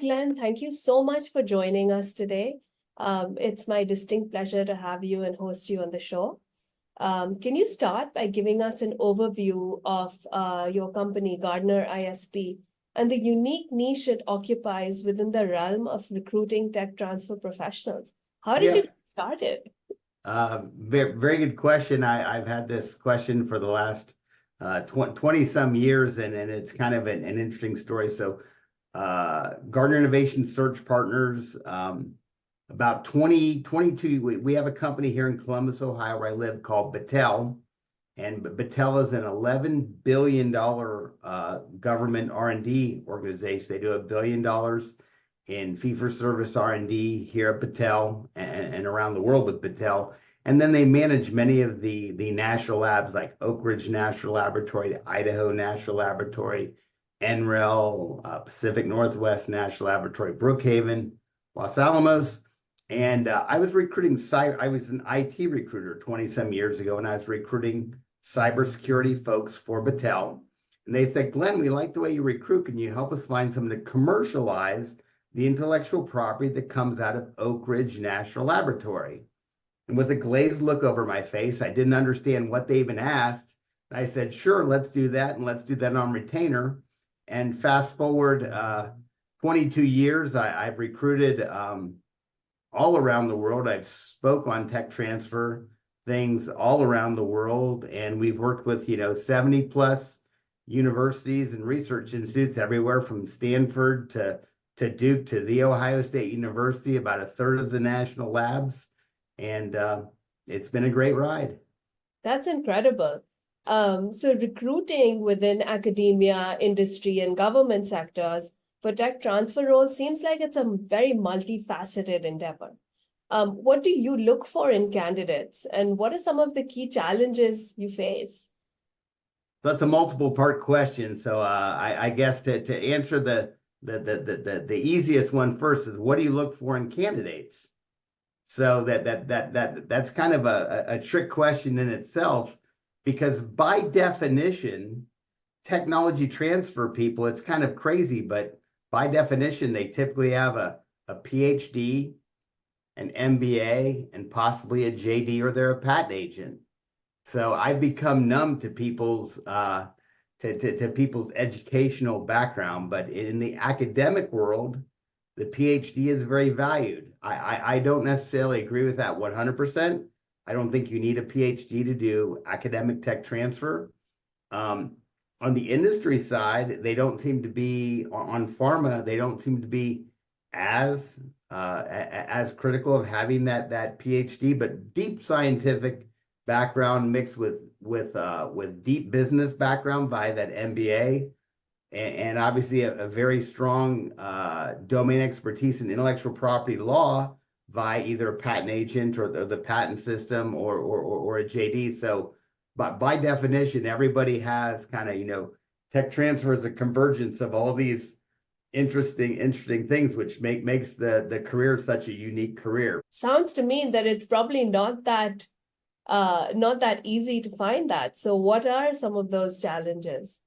Glenn, thank you so much for joining us today. It's my distinct pleasure to have you and host you on the show. Can you start by giving us an overview of your company, Gardner ISP, and the unique niche it occupies within the realm of recruiting tech transfer professionals? How did you get started? Very good question. I've had this question for the last 20 some years, and it's kind of an interesting story. So Gardner Innovation Search Partners, about 2022, we have a company here in Columbus, Ohio, where I live, called Battelle. And Battelle is an $11 billion government R&D organization. They do $1 billion in fee-for-service R&D here at Battelle and around the world with Battelle. And then they manage many of the national labs like Oak Ridge National Laboratory, Idaho National Laboratory, NREL, Pacific Northwest National Laboratory, Brookhaven, Los Alamos. And I was recruiting, I was an IT recruiter 20-some years ago, and I was recruiting cybersecurity folks for Battelle. And they said, Glenn, we like the way you recruit. Can you help us find someone to commercialize the intellectual property that comes out of Oak Ridge National Laboratory? And with a glazed look over my face, I didn't understand what they even asked. I said, sure, let's do that. And let's do that on retainer. And fast forward 22 years, I've recruited all around the world. I've spoke on tech transfer things all around the world. And we've worked with, 70 plus universities and research institutes everywhere from Stanford to Duke to The Ohio State University, about a third of the national labs. And it's been a great ride. That's incredible. So recruiting within academia, industry, and government sectors for tech transfer roles seems like it's a very multifaceted endeavor. What do you look for in candidates, and what are some of the key challenges you face? That's a multiple part question. So I guess to answer the easiest one first is, what do you look for in candidates? So that's kind of a trick question in itself, because by definition, technology transfer people, it's kind of crazy, but by definition, they typically have a PhD, an MBA, and possibly a JD, or they're a patent agent. So I've become numb to people's to people's educational background, but in the academic world, the PhD is very valued. I don't necessarily agree with that 100%. I don't think you need a PhD to do academic tech transfer. On the industry side, they don't seem to be, on pharma, they don't seem to be as critical of having that PhD, but deep scientific background mixed with deep business background by that MBA. And obviously a very strong domain expertise in intellectual property law by either a patent agent or the patent system or a JD. So, but by definition, everybody has kind of, tech transfer is a convergence of all these interesting things, which makes the career such a unique career. Sounds to me that it's probably not that easy to find that. So what are some of those challenges?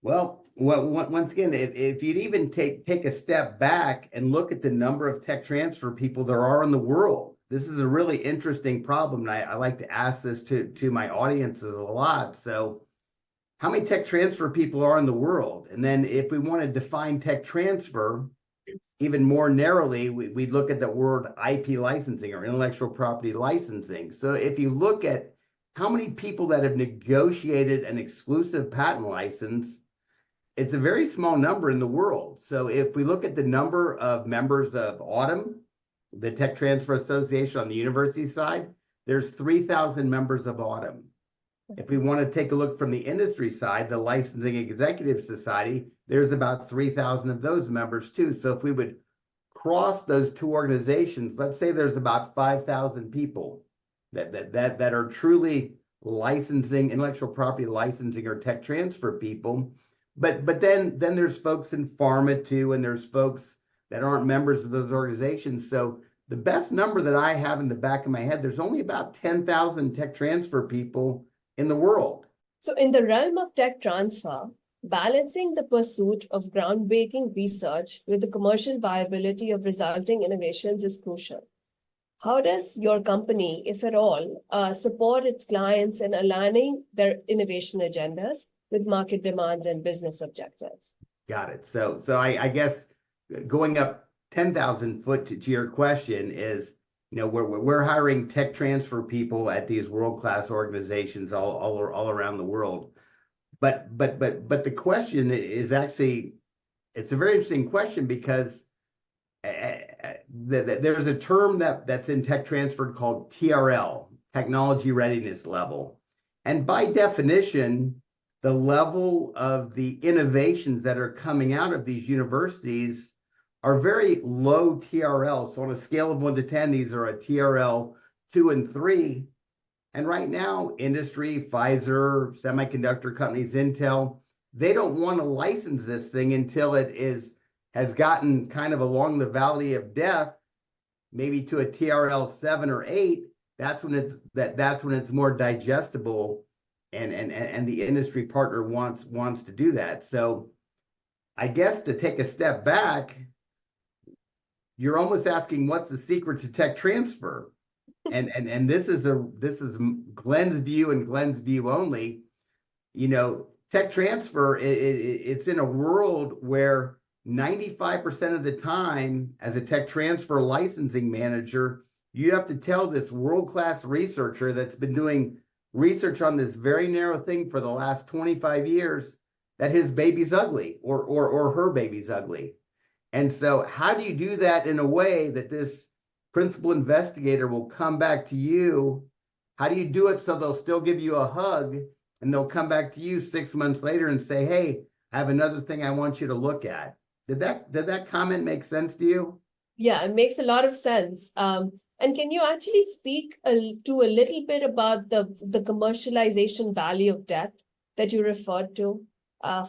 Well, once again, if you'd even take a step back and look at the number of tech transfer people there are in the world, this is a really interesting problem. And I like to ask this to my audiences a lot. So how many tech transfer people are in the world? And then if we want to define tech transfer even more narrowly, we'd look at the word IP licensing, or intellectual property licensing. So if you look at how many people that have negotiated an exclusive patent license, it's a very small number in the world. So if we look at the number of members of AUTM, the Tech Transfer Association on the university side, there's 3,000 members of AUTM. If we want to take a look from the industry side, the Licensing Executive Society, there's about 3,000 of those members too. So if we would cross those two organizations, let's say there's about 5,000 people that are truly licensing, intellectual property licensing or tech transfer people. But then there's folks in pharma too, and there's folks that aren't members of those organizations. So the best number that I have in the back of my head, there's only about 10,000 tech transfer people in the world. So in the realm of tech transfer, balancing the pursuit of groundbreaking research with the commercial viability of resulting innovations is crucial. How does your company, if at all, support its clients in aligning their innovation agendas with market demands and business objectives? Got it. So I guess going up 10,000 foot to your question is, we're hiring tech transfer people at these world-class organizations all around the world. But the question is actually, it's a very interesting question because there's a term that's in tech transfer called TRL, technology readiness level. And by definition, the level of the innovations that are coming out of these universities are very low TRL. So on a scale of 1 to 10, these are a TRL 2 and 3. And right now, industry, Pfizer, semiconductor companies, Intel, they don't want to license this thing until has gotten kind of along the valley of death, maybe to a TRL 7 or 8. That's when it's more digestible, and the industry partner wants to do that. So I guess to take a step back, you're almost asking what's the secret to tech transfer? And this is Glen's view and Glen's view only. Tech transfer, it's in a world where 95% of the time, as a tech transfer licensing manager, you have to tell this world-class researcher that's been doing research on this very narrow thing for the last 25 years that his baby's ugly or her baby's ugly. And so how do you do that in a way that this principal investigator will come back to you? How do you do it so they'll still give you a hug and they'll come back to you 6 months later and say, hey, I have another thing I want you to look at? Did that comment make sense to you? Yeah, it makes a lot of sense. And can you actually speak to a little bit about the commercialization valley of death that you referred to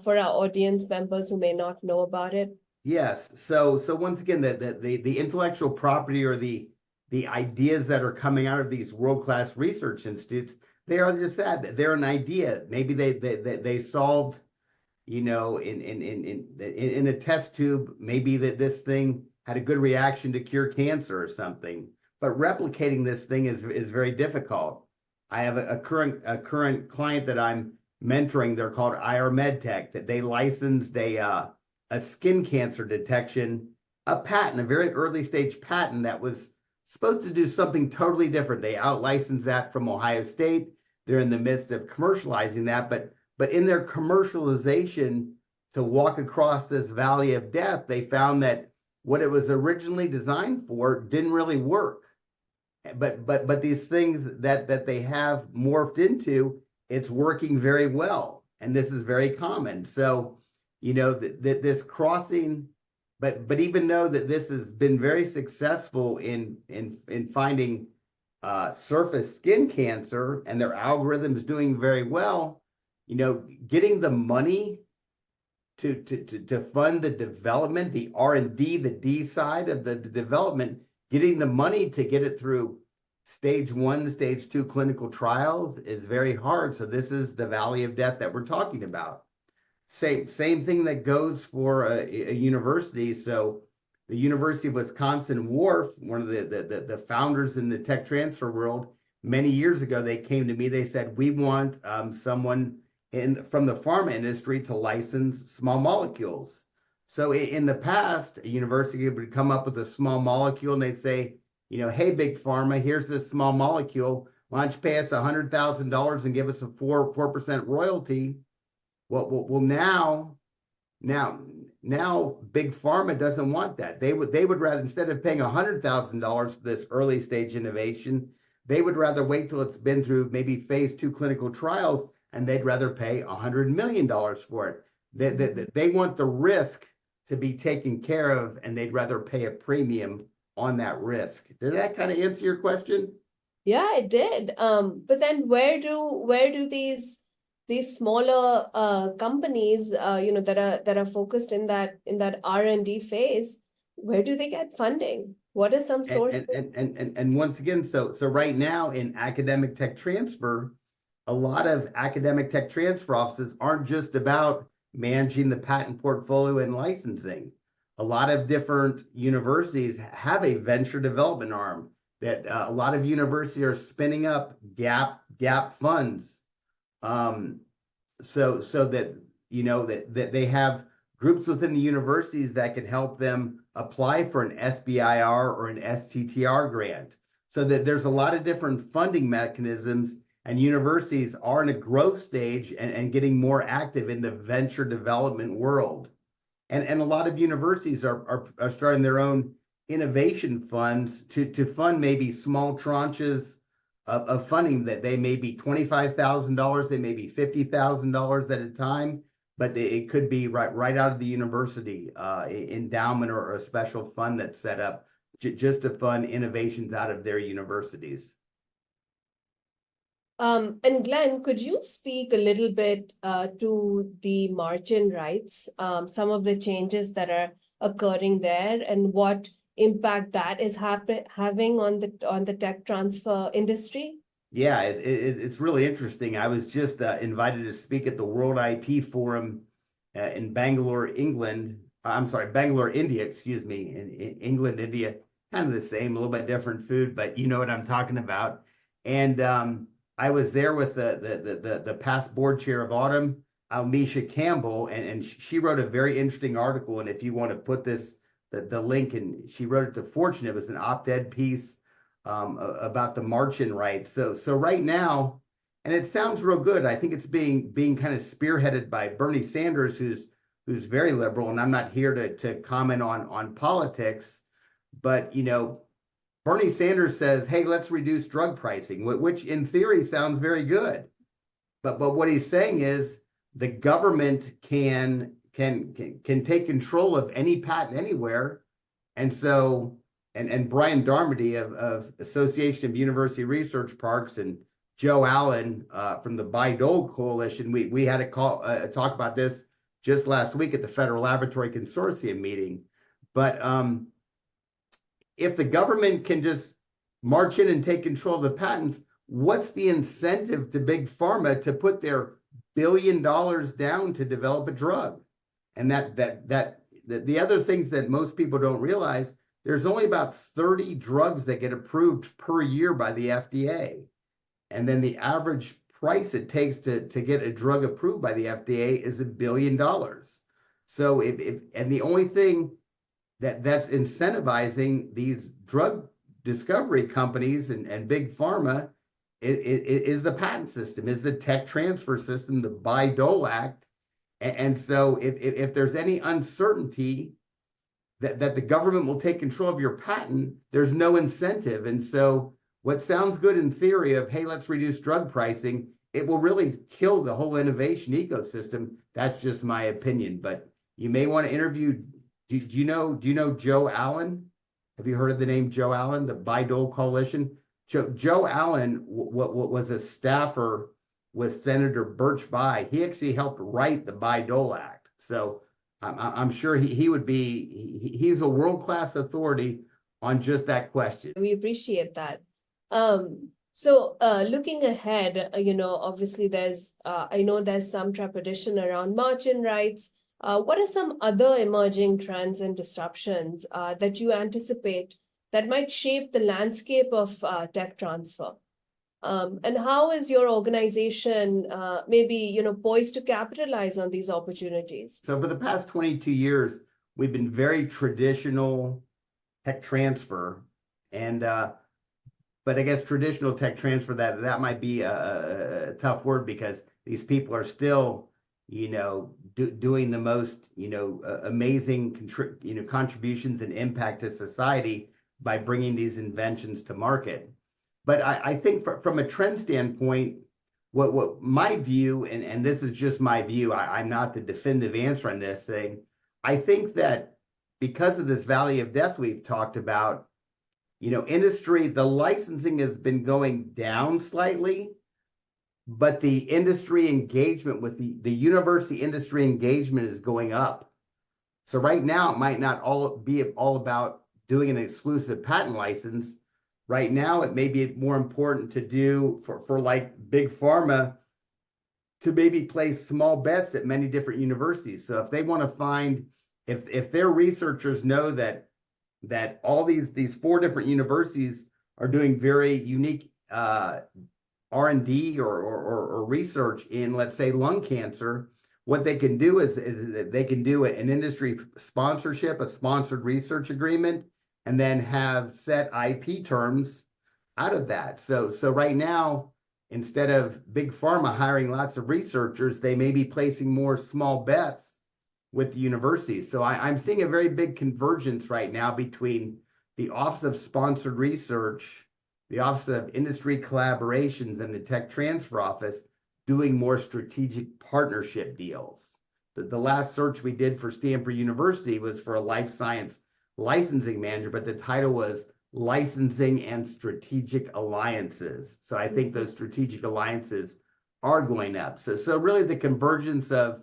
for our audience members who may not know about it? Yes. So once again, the intellectual property or the ideas that are coming out of these world-class research institutes, they are just that. They're an idea. Maybe they solved, in a test tube, maybe that this thing had a good reaction to cure cancer or something. But replicating this thing is very difficult. I have a current client that I'm mentoring. They're called IR MedTech, that they licensed a skin cancer detection, a patent, a very early stage patent that was supposed to do something totally different. They out-licensed that from Ohio State. They're in the midst of commercializing that, but in their commercialization to walk across this valley of death, they found that what it was originally designed for didn't really work. But these things that they have morphed into, it's working very well. And this is very common. So, this crossing, but even though that this has been very successful in finding surface skin cancer and their algorithms doing very well, getting the money to fund the development, the R&D, the D side of the development, getting the money to get it through stage 1, stage 2 clinical trials is very hard. So this is the valley of death that we're talking about. Same thing that goes for a university. So the University of Wisconsin-Wharf, one of the founders in the tech transfer world, many years ago, they came to me, they said, we want someone from the pharma industry to license small molecules. So in the past, a university would come up with a small molecule and they'd say, hey, big pharma, here's this small molecule. Why don't you pay us $100,000 and give us a 4% royalty? Well, now big pharma doesn't want that. They would rather, instead of paying $100,000 for this early stage innovation, they would rather wait till it's been through maybe phase 2 clinical trials, and they'd rather pay $100 million for it. They want the risk to be taken care of, and they'd rather pay a premium on that risk. Did that kind of answer your question? Yeah, it did. But then where do these smaller companies that are focused in that R&D phase, where do they get funding? What are some sources? And once again, so right now in academic tech transfer, a lot of academic tech transfer offices aren't just about managing the patent portfolio and licensing. A lot of different universities have a venture development arm that a lot of universities are spinning up gap funds, so that that they have groups within the universities that can help them apply for an SBIR or an STTR grant. So that there's a lot of different funding mechanisms, and universities are in a growth stage and getting more active in the venture development world. And a lot of universities are starting their own innovation funds to fund maybe small tranches of funding that they may be $25,000, they may be $50,000 at a time, but it could be right out of the university endowment or a special fund that's set up just to fund innovations out of their universities. And Glenn, could you speak a little bit to the Marchin rights, some of the changes that are occurring there, and what impact that is having on the tech transfer industry? Yeah, it's really interesting. I was just invited to speak at the World IP Forum in Bangalore, England. I'm sorry, Bangalore, India, excuse me, in England, India, kind of the same, a little bit different food, but you know what I'm talking about. And I was there with the past board chair of Autumn, Almisha Campbell, and she wrote a very interesting article. And if you want to put the link, and she wrote it to Fortune, it was an op-ed piece about the Marchin rights. So right now, and it sounds real good. I think it's being kind of spearheaded by Bernie Sanders, who's very liberal. And I'm not here to comment on politics, but Bernie Sanders says, "Hey, let's reduce drug pricing," which in theory sounds very good. But what he's saying is the government can take control of any patent anywhere, and so. And Brian Darmody of Association of University Research Parks and Joe Allen from the Bayh-Dole Coalition, we had a talk about this just last week at the Federal Laboratory Consortium meeting. But if the government can just march in and take control of the patents, what's the incentive to big pharma to put their $1 billion down to develop a drug? And the other things that most people don't realize, there's only about 30 drugs that get approved per year by the FDA. And then the average price it takes to get a drug approved by the FDA is $1 billion. So and the only thing that's incentivizing these drug discovery companies and big pharma is the patent system, is the tech transfer system, the Bayh-Dole Act. And so if there's any uncertainty that the government will take control of your patent, there's no incentive. And so what sounds good in theory of, hey, let's reduce drug pricing, it will really kill the whole innovation ecosystem. That's just my opinion. But you may want to interview, do you know Joe Allen? Have you heard of the name Joe Allen, the Bayh-Dole Coalition? Joe Allen was a staffer with Senator Birch Bayh. He actually helped write the Bayh-Dole Act. So I'm sure he would be, he's a world-class authority on just that question. We appreciate that. So looking ahead, obviously I know there's some trepidation around Marchin rights. What are some other emerging trends and disruptions that you anticipate that might shape the landscape of tech transfer? And how is your organization maybe poised to capitalize on these opportunities? So for the past 22 years, we've been very traditional tech transfer, and but I guess traditional tech transfer, that might be a tough word, because these people are still doing the most amazing contributions and impact to society by bringing these inventions to market. But I think from a trend standpoint, what my view, and this is just my view, I'm not the definitive answer on this thing. I think that because of this valley of death we've talked about, industry, the licensing has been going down slightly, but the industry engagement with the university industry engagement is going up. So right now, it might not be all about doing an exclusive patent license. Right now, it may be more important to do for like big pharma, to maybe place small bets at many different universities. So if they want to find, if their researchers know that all these 4 different universities are doing very unique R&D or research in, let's say, lung cancer, what they can do is they can do an industry sponsorship, a sponsored research agreement, and then have set IP terms out of that. So right now, instead of big pharma hiring lots of researchers, they may be placing more small bets with the universities. So I'm seeing a very big convergence right now between the Office of Sponsored Research, the Office of Industry Collaborations, and the Tech Transfer Office doing more strategic partnership deals. The last search we did for Stanford University was for a life science licensing manager, but the title was Licensing and Strategic Alliances. So I think those strategic alliances are going up. So really the convergence of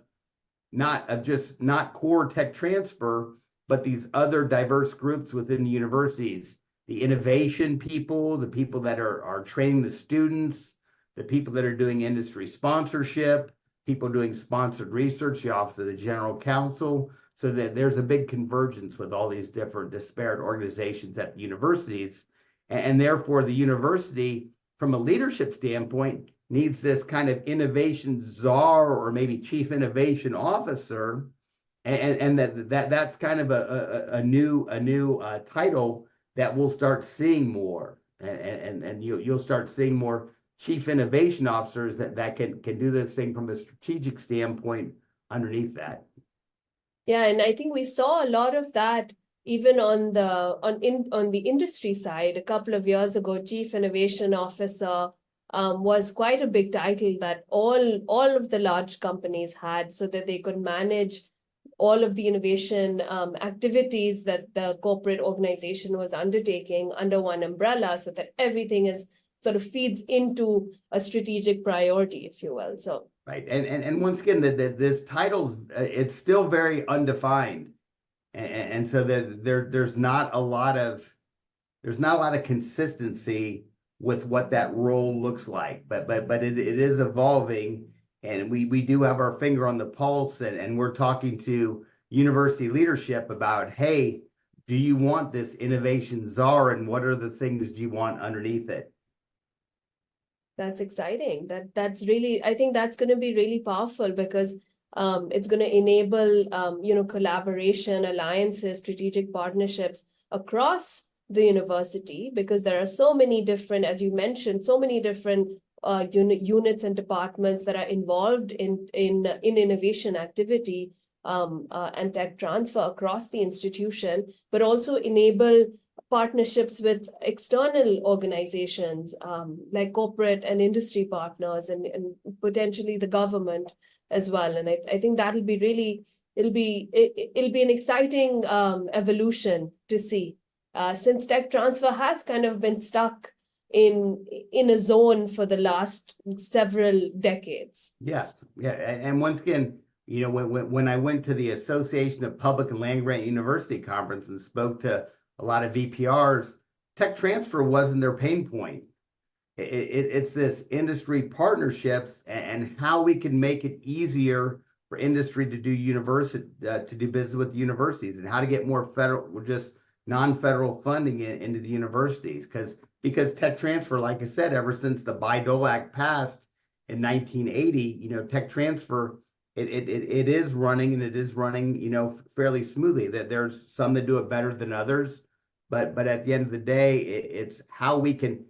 not core tech transfer, but these other diverse groups within the universities, the innovation people, the people that are training the students, the people that are doing industry sponsorship, people doing sponsored research, the Office of the General Counsel, so that there's a big convergence with all these different disparate organizations at the universities. And therefore, the university, from a leadership standpoint, needs this kind of innovation czar or maybe chief innovation officer. And that's kind of a new title that we'll start seeing more. And you'll start seeing more chief innovation officers that can do this thing from a strategic standpoint underneath that. Yeah, and I think we saw a lot of that even on the industry side. A couple of years ago, Chief Innovation Officer was quite a big title that all of the large companies had, so that they could manage all of the innovation activities that the corporate organization was undertaking under one umbrella, so that everything is sort of feeds into a strategic priority, if you will. So right, and once again, this title's it's still very undefined, and so there's not a lot of consistency with what that role looks like, but it is evolving, and we do have our finger on the pulse, and we're talking to university leadership about, hey, do you want this innovation czar, and what are the things do you want underneath it? that's exciting. That's really, I think that's going to be really powerful, because it's going to enable collaboration, alliances, strategic partnerships across the university, because there are so many different, as you mentioned, so many different units and departments that are involved in innovation activity and tech transfer across the institution, but also enable partnerships with external organizations like corporate and industry partners, and potentially the government as well. And I think that'll be really, it'll be an exciting evolution to see, since tech transfer has kind of been stuck in a zone for the last several decades. Yeah. And once again, when I went to the Association of Public and Land Grant University conference and spoke to a lot of VPRs, tech transfer wasn't their pain point. It's this industry partnerships and how we can make it easier for industry to do business with universities, and how to get more federal, just non-federal funding into the universities. Because tech transfer, like I said, ever since the Bayh-Dole Act passed in 1980, tech transfer, it is running, and it is running, fairly smoothly. That there's some that do it better than others, but at the end of the day, it's how we can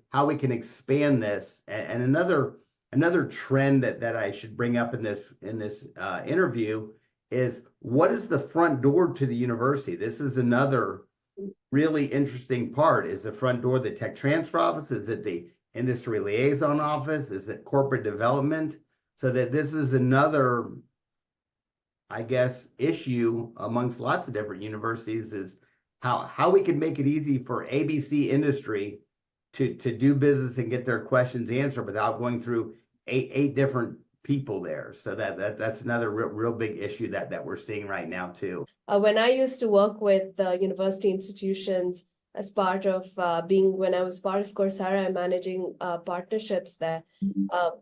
expand this. And another trend that I should bring up in this interview is, what is the front door to the university? This is another really interesting part. Is the front door the tech transfer office? Is it the industry liaison office? Is it corporate development? So that this is another, I guess, issue amongst lots of different universities, is how we can make it easy for ABC industry to do business and get their questions answered without going through eight different people there. So that's another real big issue that we're seeing right now too. When I used to work with university institutions as part of when I was part of Coursera and managing partnerships there,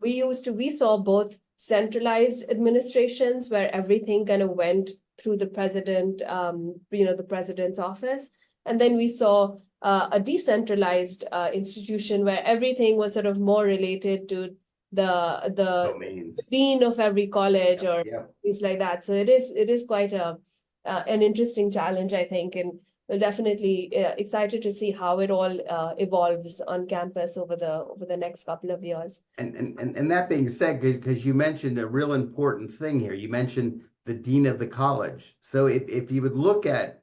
we saw both centralized administrations where everything kind of went through the president, the president's office. And then we saw a decentralized institution where everything was sort of more related to the Domains. dean of every college or Yep. things like that. So it is quite an interesting challenge, I think, and we're definitely excited to see how it all evolves on campus over the next couple of years. And that being said, because you mentioned a real important thing here, you mentioned the dean of the college. So if you would look at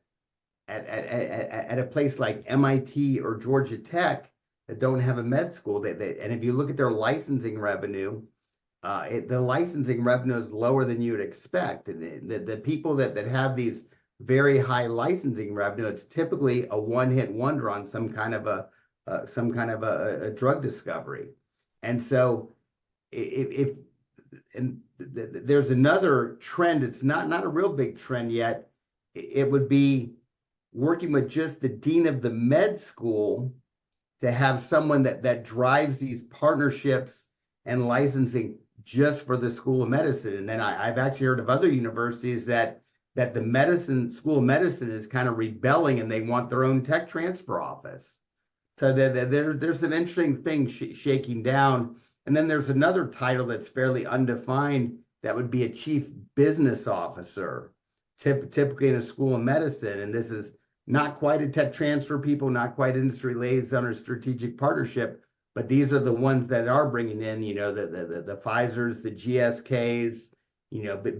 a place like MIT or Georgia Tech that don't have a med school, and if you look at their licensing revenue, the licensing revenue is lower than you would expect. And the people that have these very high licensing revenue, it's typically a one-hit wonder on some kind of a drug discovery. And so there's another trend, it's not a real big trend yet. It would be working with just the dean of the med school to have someone that drives these partnerships and licensing just for the School of Medicine. And then I've actually heard of other universities that the School of Medicine is kind of rebelling and they want their own tech transfer office. So there's an interesting thing shaking down. And then there's another title that's fairly undefined that would be a chief business officer, typically in a School of Medicine. And this is not quite a tech transfer people, not quite industry liaison or strategic partnership, but these are the ones that are bringing in, the Pfizers, the GSKs,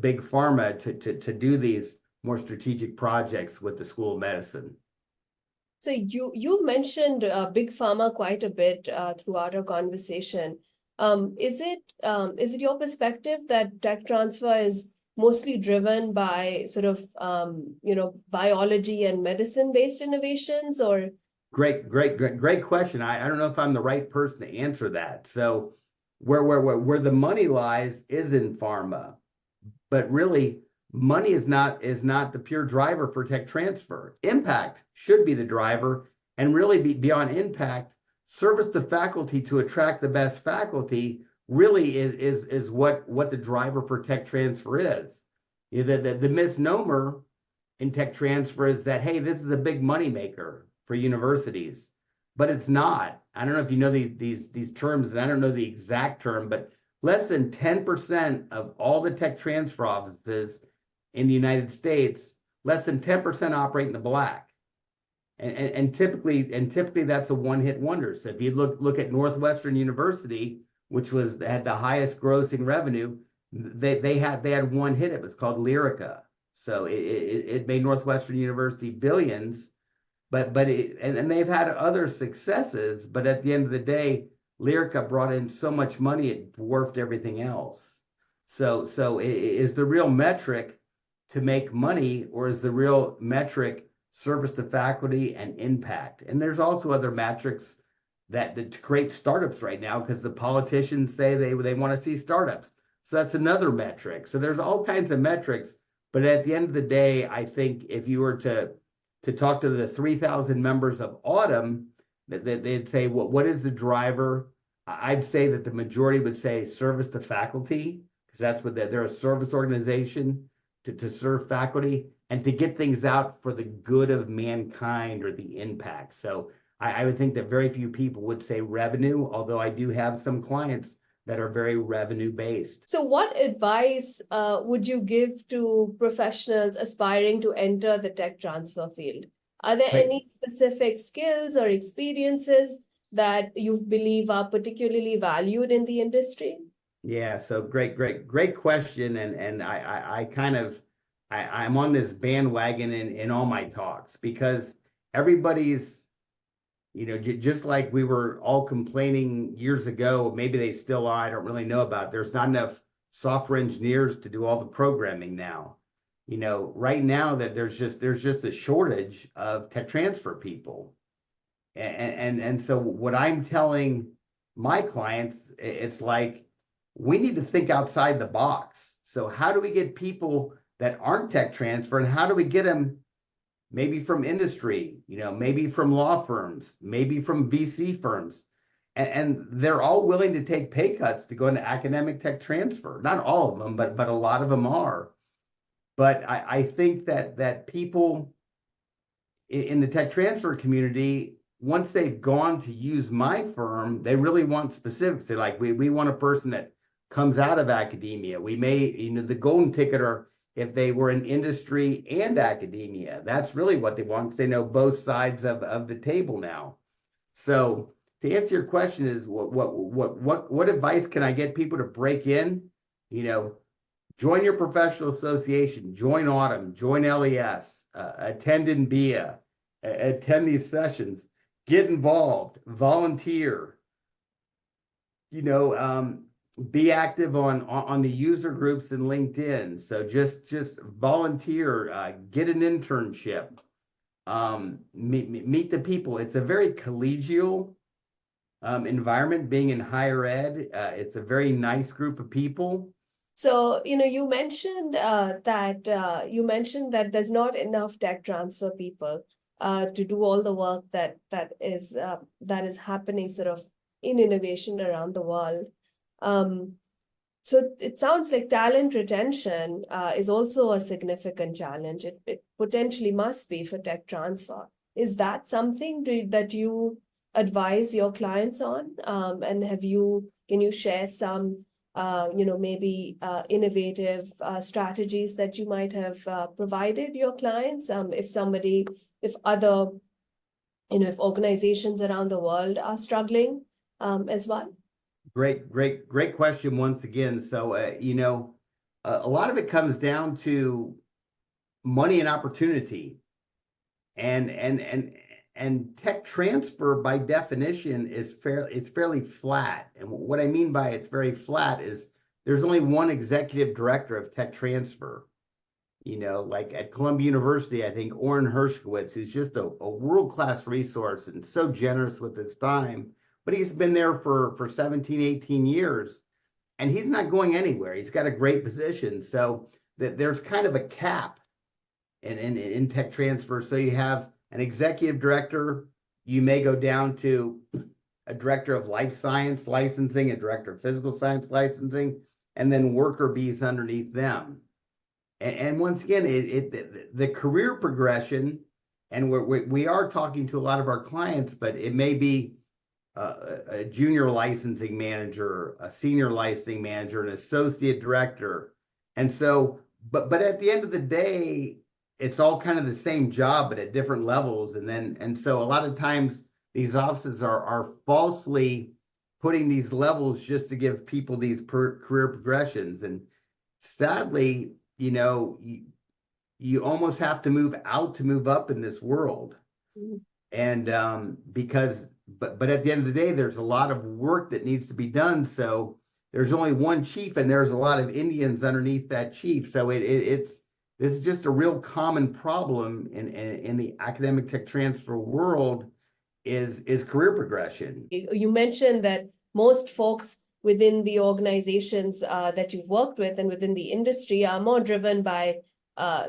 big pharma to do these more strategic projects with the School of Medicine. So you've mentioned big pharma quite a bit throughout our conversation. Is it your perspective that tech transfer is mostly driven by sort of biology and medicine-based innovations, or? Great question. I don't know if I'm the right person to answer that. So where the money lies is in pharma, but really money is not the pure driver for tech transfer. Impact should be the driver, and really beyond impact, service to faculty to attract the best faculty really is what the driver for tech transfer is. The misnomer in tech transfer is that, hey, this is a big money maker for universities, but it's not. I don't know if you know these terms, and I don't know the exact term, but less than 10% of all the tech transfer offices in the United States, less than 10% operate in the black. And typically that's a one-hit wonder. So if you look at Northwestern University, which had the highest grossing revenue, they had one hit. It was called Lyrica. So it made Northwestern University billions, but they've had other successes. But at the end of the day, Lyrica brought in so much money it dwarfed everything else. So is the real metric to make money, or is the real metric service to faculty and impact? And there's also other metrics that create startups right now, because the politicians say they want to see startups. So that's another metric. So there's all kinds of metrics. But at the end of the day, I think if you were to talk to the 3,000 members of Autumn, they'd say, what is the driver? I'd say that the majority would say service to faculty, because that's what they're a service organization to serve faculty and to get things out for the good of mankind or the impact. So I would think that very few people would say revenue, although I do have some clients that are very revenue based. So what advice would you give to professionals aspiring to enter the tech transfer field? Are there any specific skills or experiences that you believe are particularly valued in the industry? Yeah, so great question. And I'm on this bandwagon in all my talks, because everybody's, just like we were all complaining years ago, maybe they still are, I don't really know about, there's not enough software engineers to do all the programming now. Right now that there's just a shortage of tech transfer people. And so what I'm telling my clients, it's like, we need to think outside the box. So how do we get people that aren't tech transfer, and how do we get them maybe from industry, maybe from law firms, maybe from VC firms? and they're all willing to take pay cuts to go into academic tech transfer. Not all of them, but a lot of them are. But I think that people in the tech transfer community, once they've gone to use my firm, they really want specifics. They like, we want a person that comes out of academia. We may, the golden ticket are if they were in industry and academia. That's really what they want, because they know both sides of the table now. So to answer your question is what advice can I get people to break in? Join your professional association, join Autumn, join LES, attend NBIA, attend these sessions, get involved, volunteer, be active on the user groups in LinkedIn. So just volunteer, get an internship, meet the people. It's a very collegial environment being in higher ed. It's a very nice group of people. So, you mentioned that there's not enough tech transfer people to do all the work that is happening sort of in innovation around the world. So it sounds like talent retention is also a significant challenge. It potentially must be for tech transfer. Is that something that you advise your clients on? And can you share some maybe innovative strategies that you might have provided your clients, if organizations around the world are struggling as well? Great question once again. So, a lot of it comes down to money and opportunity, and tech transfer by definition is fairly flat. And what I mean by it's very flat is there's only one executive director of tech transfer. Like at Columbia University, I think Orrin Hershkowitz, who's just a world-class resource and so generous with his time, but he's been there for 17, 18 years, and he's not going anywhere. He's got a great position. So there's kind of a cap in tech transfer. So you have an executive director, you may go down to a director of life science licensing, a director of physical science licensing, and then worker bees underneath them. And once again, the career progression, and we are talking to a lot of our clients, but it may be a junior licensing manager, a senior licensing manager, an associate director. And so, but at the end of the day, it's all kind of the same job, but at different levels. And so a lot of times these offices are falsely putting these levels just to give people these career progressions. And sadly, you almost have to move out to move up in this world. Mm-hmm. And but at the end of the day, there's a lot of work that needs to be done. So there's only one chief, and there's a lot of Indians underneath that chief. So this is just a real common problem in the academic tech transfer world is career progression. You mentioned that most folks within the organizations that you've worked with and within the industry are more driven by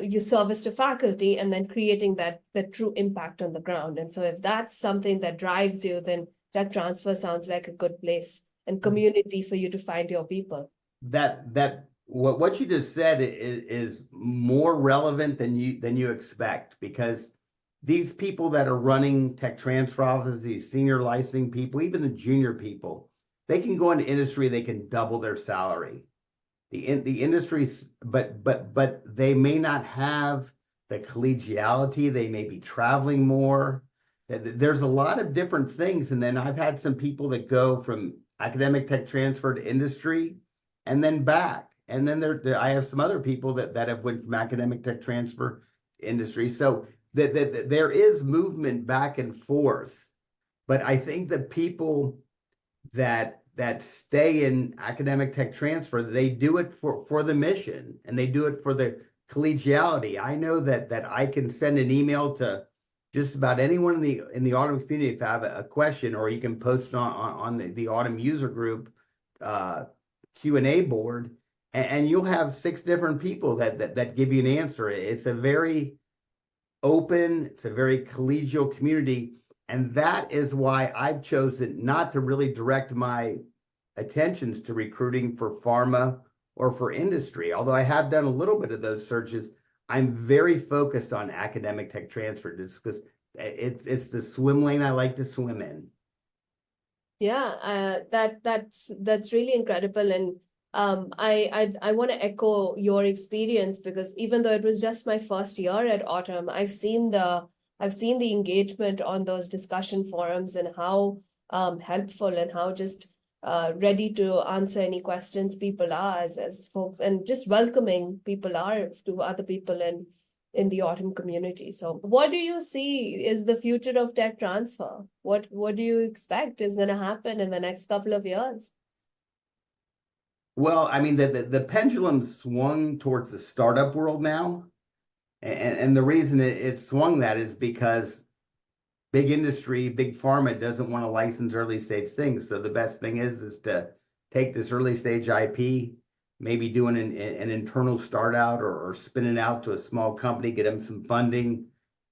your service to faculty and then creating that true impact on the ground. And so if that's something that drives you, then tech transfer sounds like a good place and community for you to find your people. What you just said is more relevant than you expect, because these people that are running tech transfer offices, these senior licensing people, even the junior people, they can go into industry, they can double their salary. The industries, but they may not have the collegiality. They may be traveling more. There's a lot of different things. And then I've had some people that go from academic tech transfer to industry and then back. And then I have some other people that have went from academic tech transfer to industry. So there is movement back and forth. But I think the people that stay in academic tech transfer, they do it for the mission, and they do it for the collegiality. I know that I can send an email to just about anyone in the Autumn community if I have a question, or you can post on the Autumn user group Q&A board, and you'll have 6 different people that give you an answer. It's a very open, it's a very collegial community. And that is why I've chosen not to really direct my attentions to recruiting for pharma or for industry. Although I have done a little bit of those searches, I'm very focused on academic tech transfer just because it's the swim lane I like to swim in. Yeah, that's really incredible, and I want to echo your experience, because even though it was just my first year at Autumn, I've seen the engagement on those discussion forums, and how helpful and how just ready to answer any questions people are as folks, and just welcoming people are to other people in the Autumn community. So what do you see is the future of tech transfer? What do you expect is going to happen in the next couple of years? Well, I mean, the pendulum swung towards the startup world now. And the reason it swung that is because big industry, big pharma doesn't want to license early stage things. So the best thing is to take this early stage IP, maybe doing an internal start out, or spin it out to a small company, get them some funding,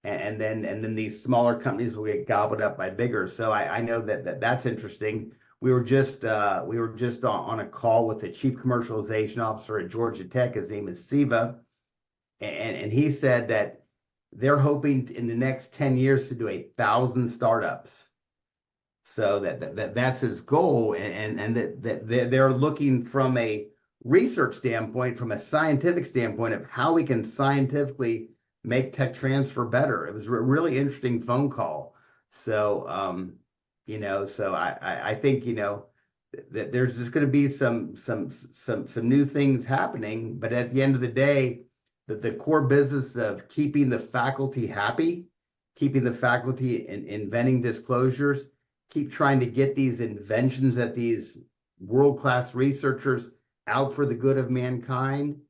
and then these smaller companies will get gobbled up by bigger. So I know that's interesting. We were just on a call with the chief commercialization officer at Georgia Tech. His name is Sabah, and he said that they're hoping in the next 10 years to do 1,000 startups. So that's his goal, and that they're looking from a research standpoint, from a scientific standpoint, of how we can scientifically make tech transfer better. It was a really interesting phone call. So so I think that there's just going to be some new things happening, but at the end of the day, the core business of keeping the faculty happy, keeping the faculty inventing disclosures, keep trying to get these inventions that these world-class researchers out for the good of mankind.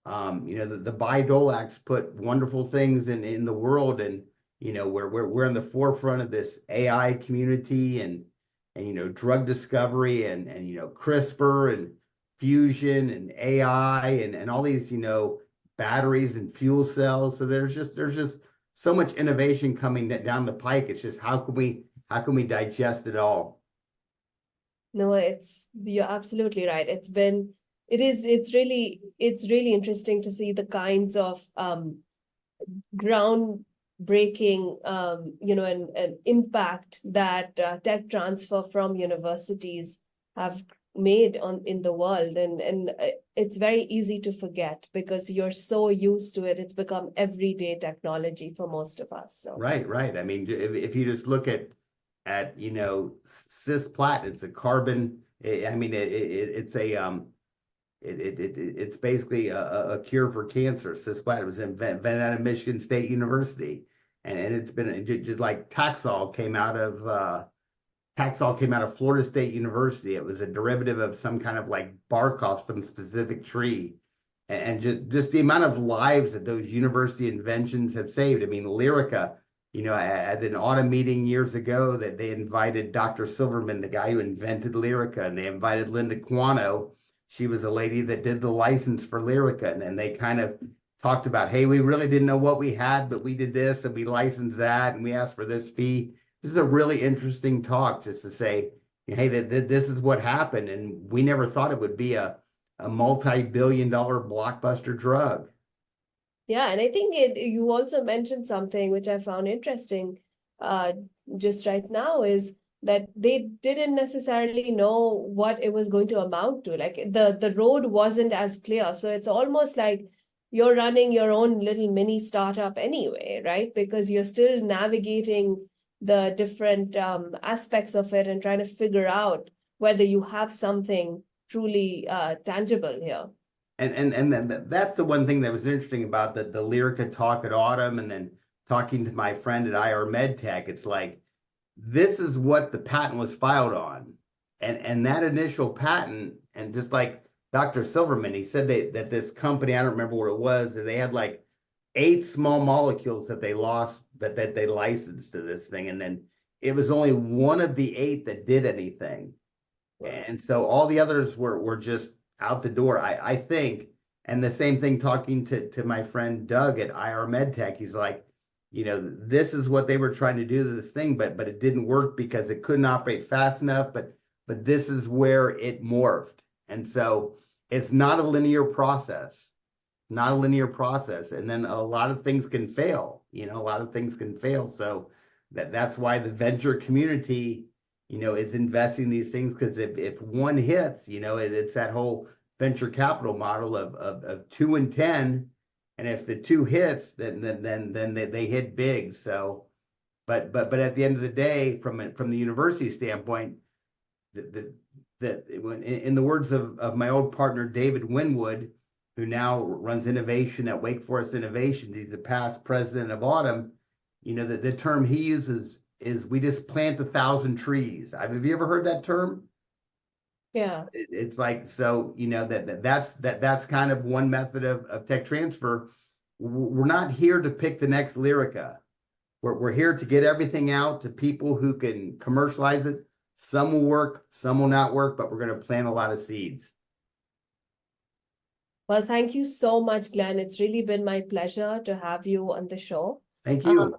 The Bayh-Dole Acts put wonderful things in the world, and we're in the forefront of this AI community, and drug discovery, and CRISPR and fusion and AI, and all these batteries and fuel cells. So there's just so much innovation coming down the pike. It's just how can we digest it all? No, you're absolutely right. It's really interesting to see the kinds of groundbreaking and impact that tech transfer from universities have made in the world, and it's very easy to forget because you're so used to it. It's become everyday technology for most of us. So Right. I mean, if you just look at cisplatin, it's a carbon. I mean, it's basically a cure for cancer. Cisplatin was invented out of Michigan State University, and it's been just like Taxol came out of Florida State University. It was a derivative of some kind of like bark off some specific tree. And just the amount of lives that those university inventions have saved. I mean, Lyrica, at an autumn meeting years ago, that they invited Dr. Silverman, the guy who invented Lyrica, and they invited Linda Quano. She was a lady that did the license for Lyrica. And then they kind of talked about, hey, we really didn't know what we had, but we did this and we licensed that and we asked for this fee. This is a really interesting talk, just to say, hey, this is what happened, and we never thought it would be a multi-billion-dollar blockbuster drug. yeah, and I think you also mentioned something which I found interesting just right now, is that they didn't necessarily know what it was going to amount to. Like the road wasn't as clear. So it's almost like you're running your own little mini startup anyway, right? Because you're still navigating the different aspects of it and trying to figure out whether you have something truly tangible here. And that's the one thing that was interesting about the Lyrica talk at Autumn, and then talking to my friend at IR MedTech. It's like, this is what the patent was filed on. And that initial patent, and just like Dr. Silverman, he said that this company, I don't remember what it was, and they had like 8 small molecules that they lost, that they licensed to this thing. And then it was only one of the 8 that did anything. And so all the others were just out the door, I think. And the same thing, talking to my friend Doug at IR MedTech, he's like, this is what they were trying to do to this thing, but it didn't work because it couldn't operate fast enough. But this is where it morphed. And so it's not a linear process, not a linear process. And then a lot of things can fail, a lot of things can fail. So that's why the venture community, is investing in these things, because if one hits, it's that whole venture capital model of 2 and 10. And if the 2 hits, then they hit big. So, but at the end of the day, from the university standpoint, in the words of my old partner David Winwood, who now runs innovation at Wake Forest Innovations, he's the past president of Autumn. The term he uses is, we just plant 1,000 trees. Have you ever heard that term? Yeah. It's like, so, that's kind of one method of tech transfer. We're not here to pick the next Lyrica. We're here to get everything out to people who can commercialize it. Some will work, some will not work, but we're going to plant a lot of seeds. Well, thank you so much, Glenn. It's really been my pleasure to have you on the show. Thank you.